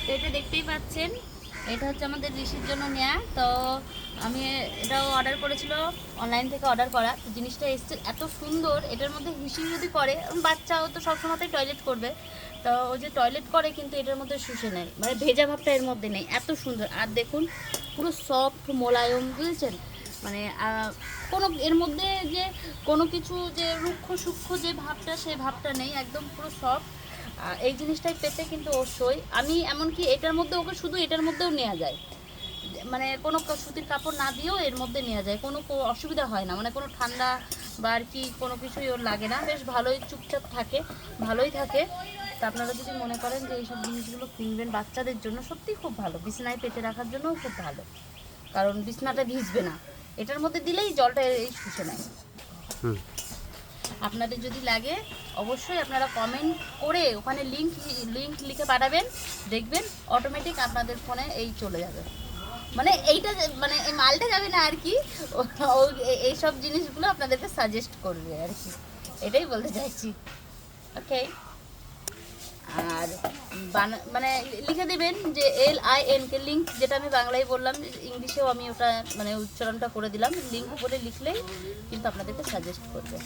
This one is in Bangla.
তো এটা দেখতেই পাচ্ছেন, এটা হচ্ছে আমাদের ঋষির জন্য নেয়া। তো আমি এটাও অর্ডার করেছিল, অনলাইন থেকে অর্ডার করা। তো জিনিসটা এসছে এত সুন্দর। এটার মধ্যে হিসি যদি করে, বাচ্চাও তো সবসময়তেই টয়লেট করবে, তো ও যে টয়লেট করে কিন্তু এটার মধ্যে শুষে নেয়, মানে ভেজা ভাবটা এর মধ্যে নেই। এত সুন্দর। আর দেখুন পুরো সফট মোলায়ম, বুঝেছেন? মানে কোনো এর মধ্যে যে কোনো কিছু যে রুক্ষ সূক্ষ্ম যে ভাবটা, সেই ভাবটা নেই, একদম পুরো সফট। এই জিনিসটাই পেতে কিন্তু অবশ্যই আমি এমনকি এটার মধ্যে ওকে শুধু এটার মধ্যেও নেওয়া যায়, মানে কোনো সুতির কাপড় না দিয়েও এর মধ্যে নেওয়া যায়, কোনো অসুবিধা হয় না, মানে কোনো ঠান্ডা বা আর কি কোনো কিছুই ওর লাগে না, বেশ ভালোই চুপচাপ থাকে, ভালোই থাকে। তা আপনারা যদি মনে করেন যে এইসব জিনিসগুলো কিনবেন বাচ্চাদের জন্য, সত্যিই খুব ভালো, বিছানায় পেতে রাখার জন্যও খুব ভালো, কারণ বিছানাটা ভিজবে না, এটার মধ্যে দিলেই জলটা এই শুষে নেয়। আপনাদের যদি লাগে অবশ্যই আপনারা কমেন্ট করে ওখানে লিংক লিখে পাঠাবেন, দেখবেন অটোমেটিক আপনাদের ফোনে এই চলে যাবে, মানে এইটা মানে এই মালটা যাবে না আর কি, এইসব জিনিসগুলো আপনাদেরকে সাজেস্ট করবে আর কি, এটাই বলতে চাইছি। ওকে। আর মানে লিখে দেবেন যে LIN কে লিঙ্ক, যেটা আমি বাংলায় বললাম, ইংলিশেও আমি ওটা মানে উচ্চারণটা করে দিলাম, লিঙ্ক বলে লিখলেই কিন্তু আপনাদেরকে সাজেস্ট করবে।